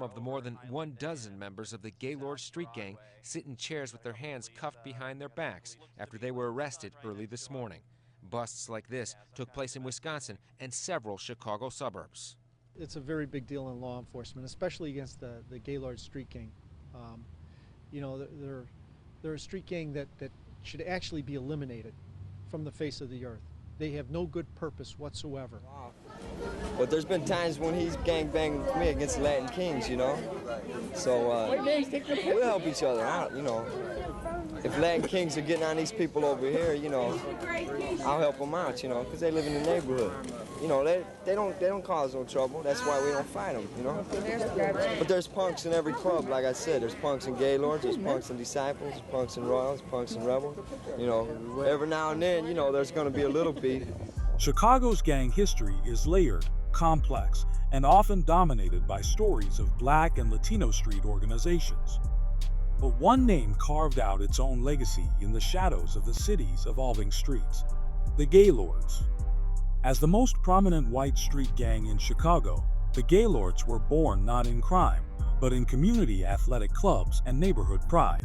Of the more than 1 dozen members of the Gaylords street gang sit in chairs with their hands cuffed behind their backs after they were arrested early this morning. Busts like this took place in Wisconsin and several Chicago suburbs. It's a very big deal in law enforcement, especially against the Gaylords street gang. You know, they're a street gang that should actually be eliminated from the face of the earth. They have no good purpose whatsoever. But there's been times when he's gangbanged with me against Latin Kings, you know? So we'll help each other out, you know. If Latin Kings are getting on these people over here, you know, I'll help them out, you know, because they live in the neighborhood. You know, they don't cause no trouble. That's why we don't fight them, you know. But there's punks in every club, like I said. There's punks in Gaylords, there's punks in Disciples, there's punks in Royals, punks in Rebels. You know, every now and then, you know, there's going to be a little beef. Chicago's gang history is layered, complex, and often dominated by stories of Black and Latino street organizations. But one name carved out its own legacy in the shadows of the city's evolving streets: the Gaylords. As the most prominent white street gang in Chicago, the Gaylords were born not in crime, but in community athletic clubs and neighborhood pride.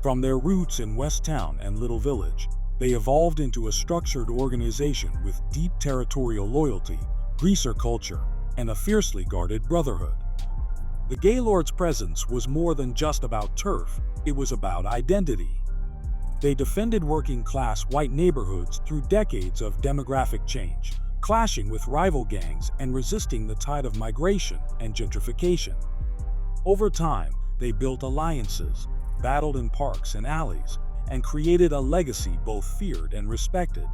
From their roots in West Town and Little Village, they evolved into a structured organization with deep territorial loyalty, greaser culture, and a fiercely guarded brotherhood. The Gaylords' presence was more than just about turf, it was about identity. They defended working-class white neighborhoods through decades of demographic change, clashing with rival gangs and resisting the tide of migration and gentrification. Over time, they built alliances, battled in parks and alleys, and created a legacy both feared and respected.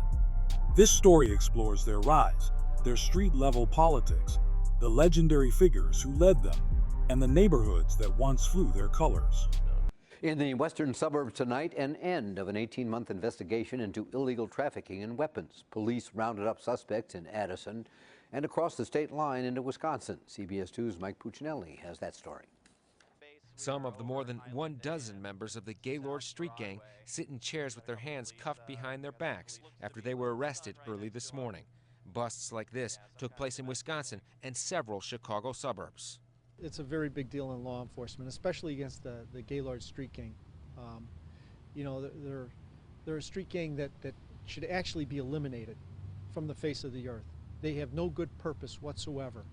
This story explores their rise, their street-level politics, the legendary figures who led them, and the neighborhoods that once flew their colors. In the western suburbs tonight, an end of an 18-month investigation into illegal trafficking in weapons. Police rounded up suspects in Addison and across the state line into Wisconsin. CBS 2's Mike Puccinelli has that story. Some of the more than 1 dozen members of the Gaylords street gang sit in chairs with their hands cuffed behind their backs after they were arrested early this morning. Busts like this took place in Wisconsin and several Chicago suburbs. It's a very big deal in law enforcement, especially against the Gaylords street gang. You know, they're a street gang that should actually be eliminated from the face of the earth. They have no good purpose whatsoever.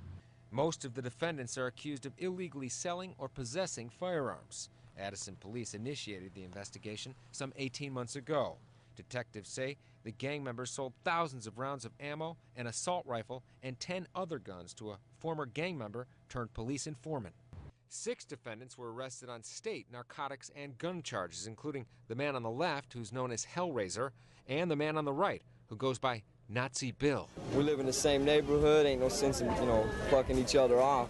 Most of the defendants are accused of illegally selling or possessing firearms. Addison police initiated the investigation some 18 months ago. Detectives say the gang members sold thousands of rounds of ammo, an assault rifle, and 10 other guns to a former gang member turned police informant. 6 defendants were arrested on state narcotics and gun charges, including the man on the left, who's known as Hellraiser, and the man on the right, who goes by Nazi Bill. We live in the same neighborhood, ain't no sense in, you know, fucking each other off.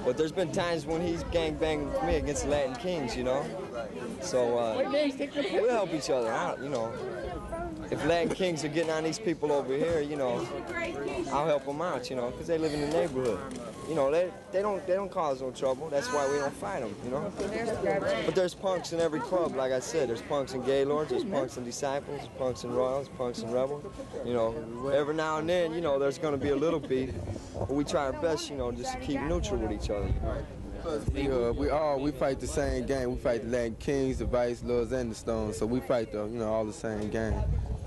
But there's been times when he's gangbanged with me against Latin Kings, you know? So we'll help each other out, you know. If Latin Kings are getting on these people over here, you know, I'll help them out, you know, because they live in the neighborhood. You know, they don't cause no trouble. That's why we don't fight them, you know. But there's punks in every club, like I said. There's punks in Gaylords, there's punks in Disciples, there's punks in Royals, punks in Rebels. You know, every now and then, you know, there's going to be a little beef, but we try our best, you know, just to keep neutral with each other. We fight the same gang. We fight the Latin Kings, the Vice Lords, and the Stones. So we fight all the same gang.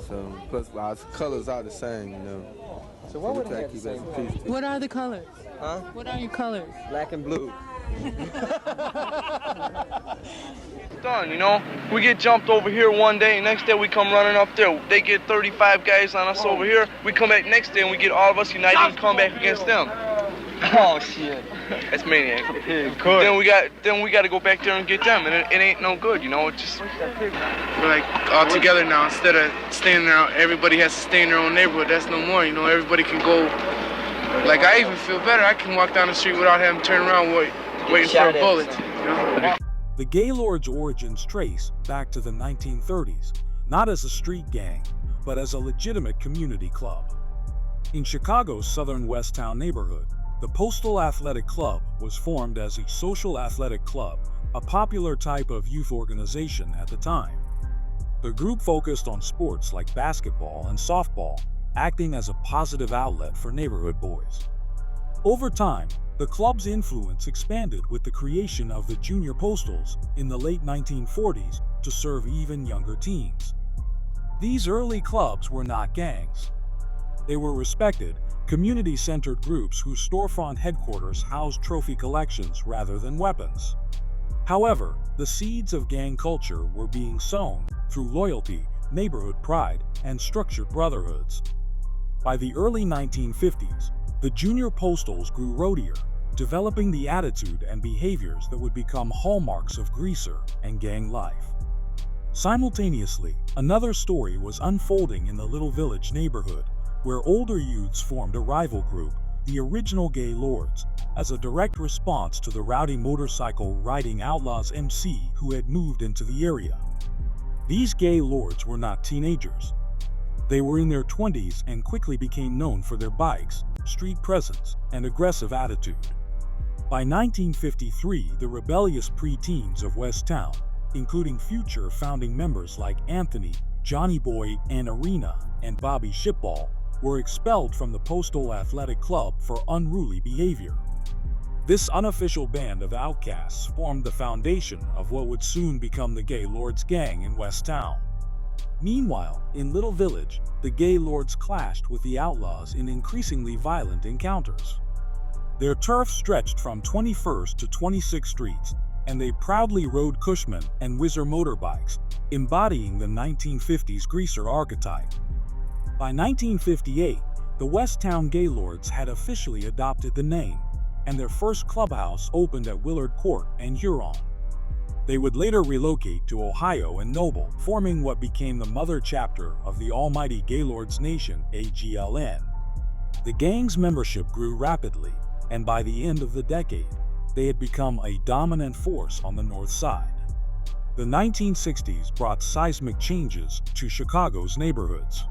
So plus our colors are the same, you know. So what would we have to say? What are the colors? Huh? What are your colors? Black and blue. Done, you know. We get jumped over here one day, next day we come running up there. They get 35 guys on us over here. We come back next day and we get all of us united and come back against them. Oh shit. That's maniac. Then we got to go back there and get them, and it ain't no good, you know. It's just we're like all together now. Instead of staying there, everybody has to stay in their own neighborhood. That's no more, you know. Everybody can go. Like I even feel better. I can walk down the street without having to turn around waiting for a bullet. You know? The Gaylords' origins trace back to the 1930s, not as a street gang, but as a legitimate community club. In Chicago's southern West Town neighborhood, the Postal Athletic Club was formed as a social athletic club, a popular type of youth organization at the time. The group focused on sports like basketball and softball, acting as a positive outlet for neighborhood boys. Over time, the club's influence expanded with the creation of the Junior Postals in the late 1940s to serve even younger teens. These early clubs were not gangs. They were respected, community-centered groups whose storefront headquarters housed trophy collections rather than weapons. However, the seeds of gang culture were being sown through loyalty, neighborhood pride, and structured brotherhoods. By the early 1950s, the Junior Postals grew roadier, developing the attitude and behaviors that would become hallmarks of greaser and gang life. Simultaneously, another story was unfolding in the Little Village neighborhood, where older youths formed a rival group, the original Gaylords, as a direct response to the rowdy motorcycle-riding outlaws MC who had moved into the area. These Gaylords were not teenagers. They were in their 20s and quickly became known for their bikes, street presence, and aggressive attitude. By 1953, the rebellious preteens of West Town, including future founding members like Anthony, Johnny Boy, and Arena, and Bobby Shipball, were expelled from the Postal Athletic Club for unruly behavior. This unofficial band of outcasts formed the foundation of what would soon become the Gaylords gang in West Town. Meanwhile, in Little Village, the Gaylords clashed with the outlaws in increasingly violent encounters. Their turf stretched from 21st to 26th Streets, and they proudly rode Cushman and Whizzer motorbikes, embodying the 1950s greaser archetype. By 1958, the West Town Gaylords had officially adopted the name, and their first clubhouse opened at Willard Court and Huron. They would later relocate to Ohio and Noble, forming what became the mother chapter of the almighty Gaylords Nation, AGLN. The gang's membership grew rapidly, and by the end of the decade, they had become a dominant force on the North Side. The 1960s brought seismic changes to Chicago's neighborhoods.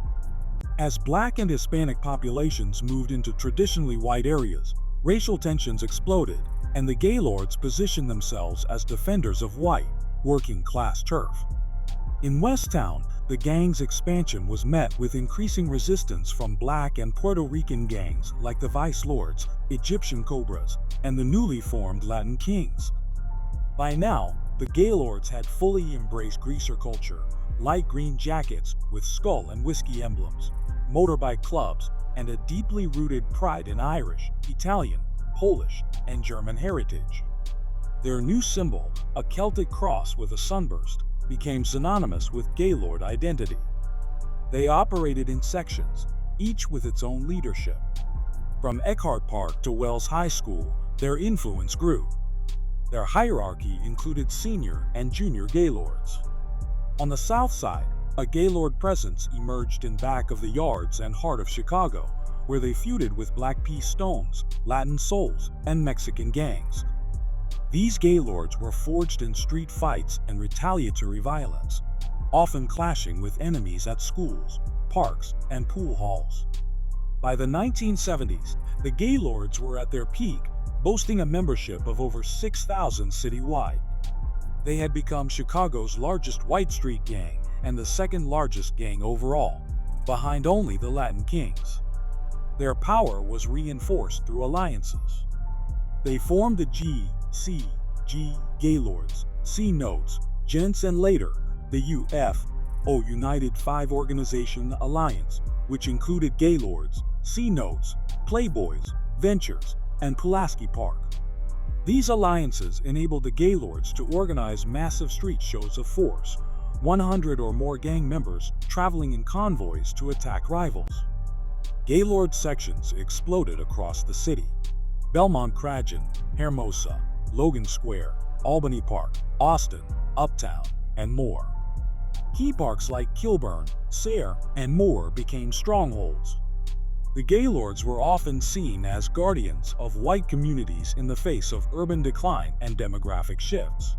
As Black and Hispanic populations moved into traditionally white areas, racial tensions exploded, and the Gaylords positioned themselves as defenders of white, working-class turf. In West Town, the gang's expansion was met with increasing resistance from Black and Puerto Rican gangs like the Vice Lords, Egyptian Cobras, and the newly formed Latin Kings. By now, the Gaylords had fully embraced greaser culture, light green jackets with skull and whiskey emblems, motorbike clubs, and a deeply rooted pride in Irish, Italian, Polish, and German heritage. Their new symbol, a Celtic cross with a sunburst, became synonymous with Gaylord identity. They operated in sections, each with its own leadership. From Eckhart Park to Wells High School, their influence grew. Their hierarchy included senior and junior Gaylords. On the South Side, a Gaylord presence emerged in back of the yards and heart of Chicago, where they feuded with Black P. Stones, Latin Souls, and Mexican gangs. These Gaylords were forged in street fights and retaliatory violence, often clashing with enemies at schools, parks, and pool halls. By the 1970s, the Gaylords were at their peak, boasting a membership of over 6,000 citywide. They had become Chicago's largest white street gang and the second largest gang overall, behind only the Latin Kings. Their power was reinforced through alliances. They formed the G Gaylords, C Notes, Gents, and later the UFO United Five Organization Alliance, which included Gaylords, C Notes, Playboys, Ventures, and Pulaski Park. These alliances enabled the Gaylords to organize massive street shows of force, 100 or more gang members traveling in convoys to attack rivals. Gaylord sections exploded across the city. Belmont Cragen, Hermosa, Logan Square, Albany Park, Austin, Uptown, and more. Key parks like Kilburn, Sayre, and more became strongholds. The Gaylords were often seen as guardians of white communities in the face of urban decline and demographic shifts.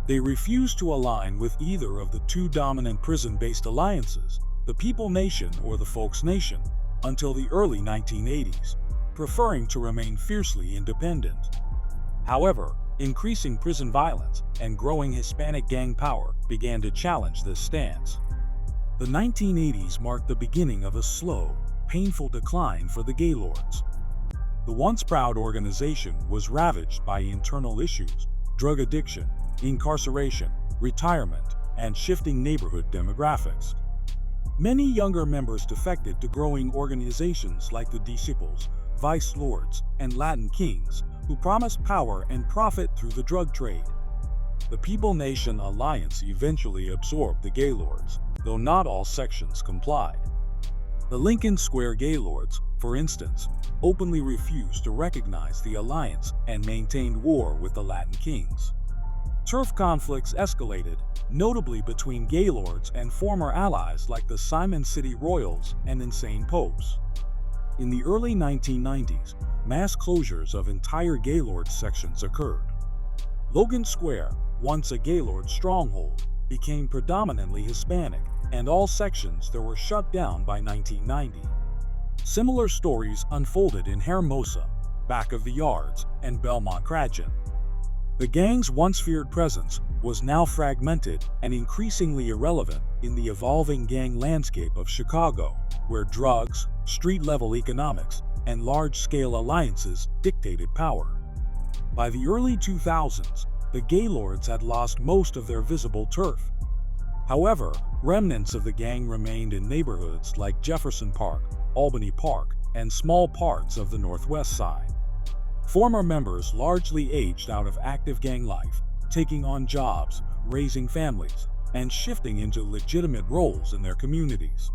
They refused to align with either of the two dominant prison-based alliances, the People Nation or the Folks Nation, until the early 1980s, preferring to remain fiercely independent. However, increasing prison violence and growing Hispanic gang power began to challenge this stance. The 1980s marked the beginning of a slow, painful decline for the Gaylords. the once proud organization was ravaged by internal issues, drug addiction, incarceration, retirement, and shifting neighborhood demographics. Many younger members defected to growing organizations like the Disciples, Vice Lords, and Latin Kings, who promised power and profit through the drug trade. The People Nation Alliance eventually absorbed the Gaylords, though not all sections complied. The Lincoln Square Gaylords, for instance, openly refused to recognize the alliance and maintained war with the Latin Kings. Turf conflicts escalated, notably between Gaylords and former allies like the Simon City Royals and Insane Popes. In the early 1990s, mass closures of entire Gaylord sections occurred. Logan Square, once a Gaylord stronghold, became predominantly Hispanic, and all sections there were shut down by 1990. Similar stories unfolded in Hermosa, Back of the Yards, and Belmont Cragen. The gang's once feared presence was now fragmented and increasingly irrelevant in the evolving gang landscape of Chicago, where drugs, street-level economics, and large-scale alliances dictated power. By the early 2000s, the Gaylords had lost most of their visible turf. However, remnants of the gang remained in neighborhoods like Jefferson Park, Albany Park, and small parts of the Northwest Side. Former members largely aged out of active gang life, taking on jobs, raising families, and shifting into legitimate roles in their communities.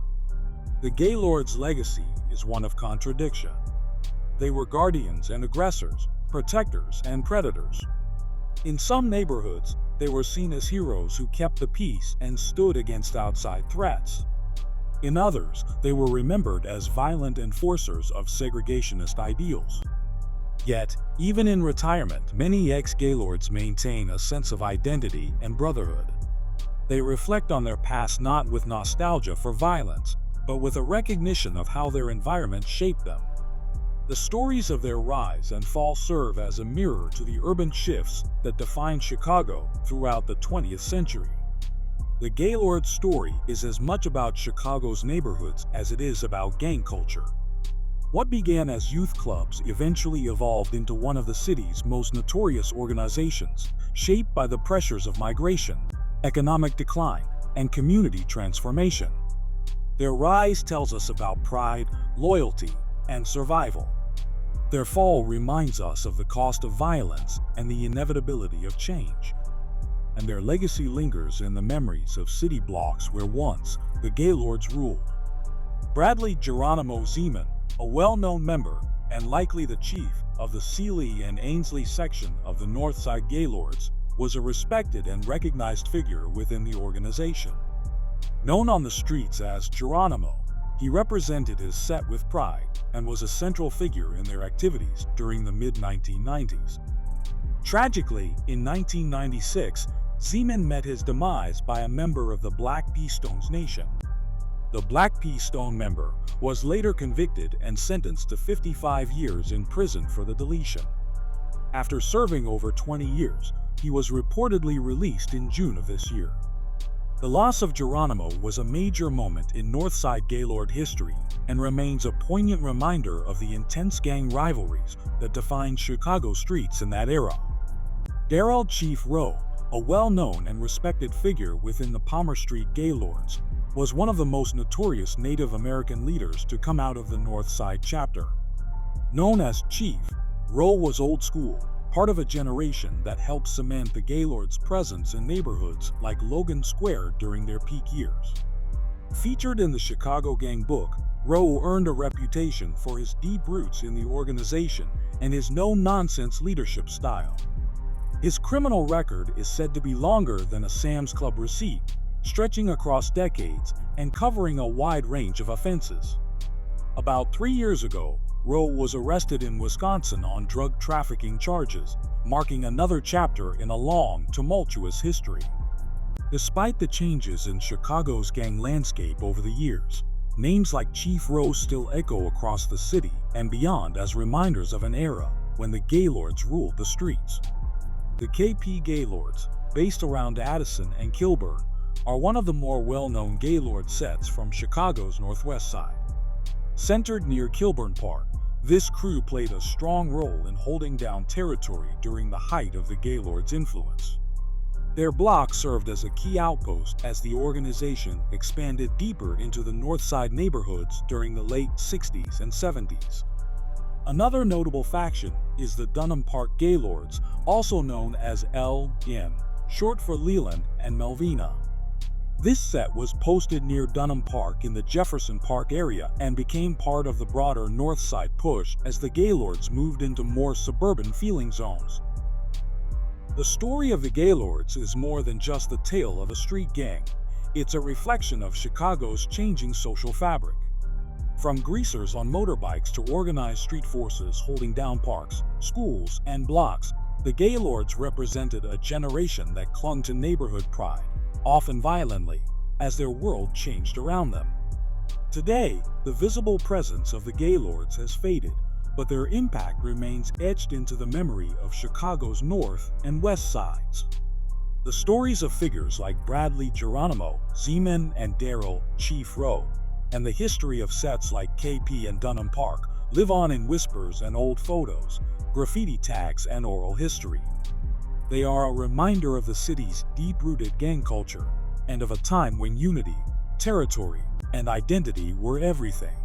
The Gaylords' legacy is one of contradiction. They were guardians and aggressors, protectors and predators. In some neighborhoods, they were seen as heroes who kept the peace and stood against outside threats. In others, they were remembered as violent enforcers of segregationist ideals. Yet, even in retirement, many ex-Gaylords maintain a sense of identity and brotherhood. They reflect on their past not with nostalgia for violence, but with a recognition of how their environment shaped them. The stories of their rise and fall serve as a mirror to the urban shifts that defined Chicago throughout the 20th century. The Gaylord story is as much about Chicago's neighborhoods as it is about gang culture. What began as youth clubs eventually evolved into one of the city's most notorious organizations, shaped by the pressures of migration, economic decline, and community transformation. Their rise tells us about pride, loyalty, and survival. Their fall reminds us of the cost of violence and the inevitability of change. And their legacy lingers in the memories of city blocks where once the Gaylords ruled. Bradley Geronimo Zeman, a well-known member and likely the chief of the Sealy and Ainsley section of the Northside Gaylords, was a respected and recognized figure within the organization. Known on the streets as Geronimo, he represented his set with pride and was a central figure in their activities during the mid-1990s. Tragically, in 1996, Zeman met his demise by a member of the Black P. Stones Nation. The Black P. Stone member was later convicted and sentenced to 55 years in prison for the deletion. After serving over 20 years, he was reportedly released in June of this year. The loss of Geronimo was a major moment in Northside Gaylord history and remains a poignant reminder of the intense gang rivalries that defined Chicago streets in that era. Darrell Chief Rowe, a well-known and respected figure within the Palmer Street Gaylords, was one of the most notorious Native American leaders to come out of the Northside chapter. Known as Chief, Rowe was old school, part of a generation that helped cement the Gaylords' presence in neighborhoods like Logan Square during their peak years. Featured in the Chicago Gang book, Rowe earned a reputation for his deep roots in the organization and his no-nonsense leadership style. His criminal record is said to be longer than a Sam's Club receipt, stretching across decades and covering a wide range of offenses. About 3 years ago, Rowe was arrested in Wisconsin on drug trafficking charges, marking another chapter in a long, tumultuous history. Despite the changes in Chicago's gang landscape over the years, names like Chief Rowe still echo across the city and beyond as reminders of an era when the Gaylords ruled the streets. The KP Gaylords, based around Addison and Kilburn, are one of the more well-known Gaylord sets from Chicago's Northwest Side. Centered near Kilburn Park, This crew played a strong role in holding down territory during the height of the Gaylords' influence. Their block served as a key outpost as the organization expanded deeper into the North Side neighborhoods during the late 60s and 70s. Another notable faction is the Dunham Park Gaylords, also known as LN, short for Leland and Melvina. This set was posted near Dunham Park in the Jefferson Park area and became part of the broader North Side push as the Gaylords moved into more suburban feeling zones. The story of the Gaylords is more than just the tale of a street gang. It's a reflection of Chicago's changing social fabric. From greasers on motorbikes to organized street forces holding down parks, schools, and blocks, the Gaylords represented a generation that clung to neighborhood pride, often violently, as their world changed around them. Today, the visible presence of the Gaylords has faded, but their impact remains etched into the memory of Chicago's North and West Sides. The stories of figures like Bradley Geronimo, Zeman and Darrell Chief Rowe, and the history of sets like KP and Dunham Park live on in whispers and old photos, graffiti tags, and oral history. They are a reminder of the city's deep-rooted gang culture and of a time when unity, territory, and identity were everything.